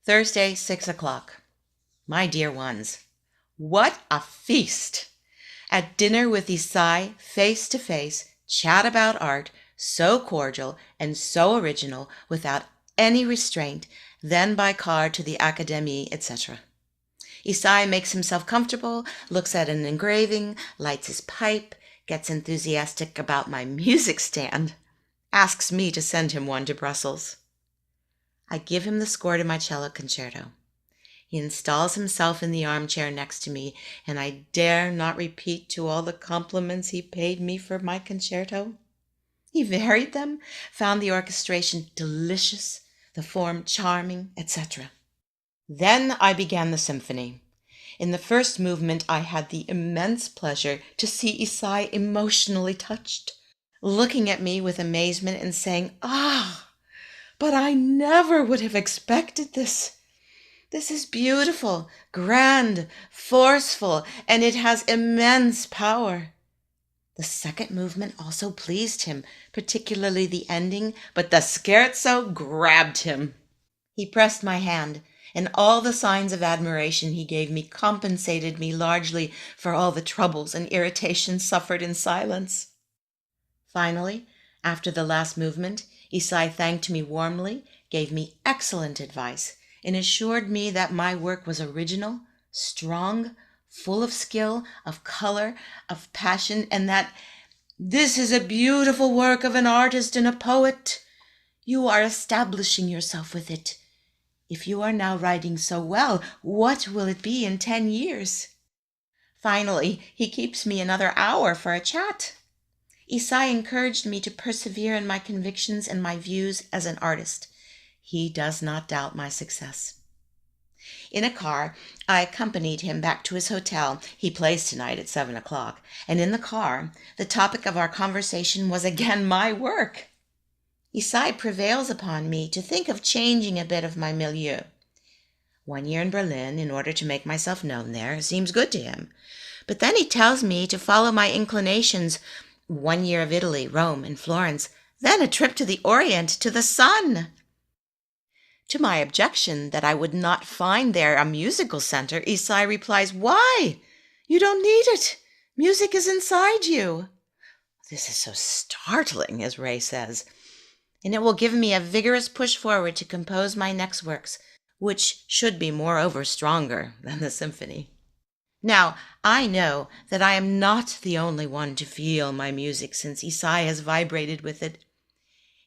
Thursday, 6 o'clock. My dear ones, what a feast! At dinner with Isai, face to face, chat about art, so cordial and so original, without any restraint, then by car to the Académie, etc. Isai makes himself comfortable, looks at an engraving, lights his pipe, gets enthusiastic about my music stand, asks me to send him one to Brussels. I give him the score to my cello concerto. He installs himself in the armchair next to me, and I dare not repeat to all the compliments he paid me for my concerto. He varied them, found the orchestration delicious, the form charming, etc. Then I began the symphony. In the first movement, I had the immense pleasure to see Isai emotionally touched, looking at me with amazement and saying, "Ah, but I never would have expected this. This is beautiful, grand, forceful, and it has immense power." The second movement also pleased him, particularly the ending, but the scherzo grabbed him. He pressed my hand, and all the signs of admiration he gave me compensated me largely for all the troubles and irritations suffered in silence. Finally, after the last movement, Isai thanked me warmly, gave me excellent advice, and assured me that my work was original, strong, full of skill, of color, of passion, and that "this is a beautiful work of an artist and a poet. You are establishing yourself with it. If you are now writing so well, what will it be in 10 years? Finally, he keeps me another hour for a chat. Isai encouraged me to persevere in my convictions and my views as an artist. He does not doubt my success. In a car, I accompanied him back to his hotel. He plays tonight at 7 o'clock. And in the car, the topic of our conversation was again my work. Isai prevails upon me to think of changing a bit of my milieu. 1 year in Berlin, in order to make myself known there, seems good to him. But then he tells me to follow my inclinations. 1 year of Italy, Rome, and Florence, then a trip to the Orient, to the sun. To my objection that I would not find there a musical center, Isai replies, "Why? You don't need it. Music is inside you." This is so startling, as Ray says, and it will give me a vigorous push forward to compose my next works, which should be moreover stronger than the symphony. Now, I know that I am not the only one to feel my music, since Isai has vibrated with it.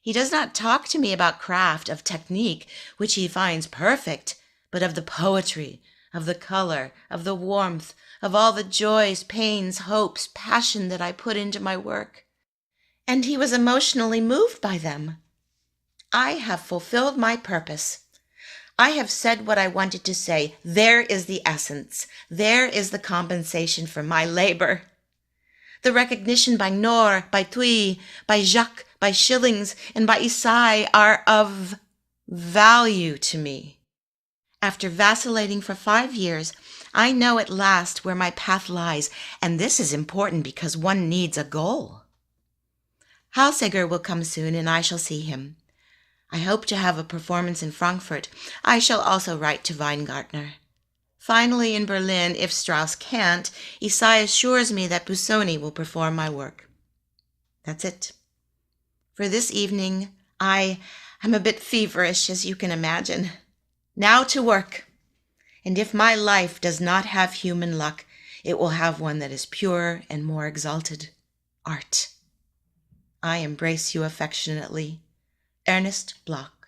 He does not talk to me about craft, of technique, which he finds perfect, but of the poetry, of the color, of the warmth, of all the joys, pains, hopes, passion that I put into my work. And he was emotionally moved by them. I have fulfilled my purpose. I have said what I wanted to say. There is the essence. There is the compensation for my labor. The recognition by Knorr, by Thuy, by Jacques, by Schillings, and by Isai are of value to me. After vacillating for 5 years, I know at last where my path lies, and this is important because one needs a goal. Halseger will come soon, and I shall see him. I hope to have a performance in Frankfurt. I shall also write to Weingartner. Finally, in Berlin, if Strauss can't, Isai assures me that Busoni will perform my work. That's it. For this evening, I am a bit feverish, as you can imagine. Now to work. And if my life does not have human luck, it will have one that is purer and more exalted. Art. I embrace you affectionately. Ernest Bloch.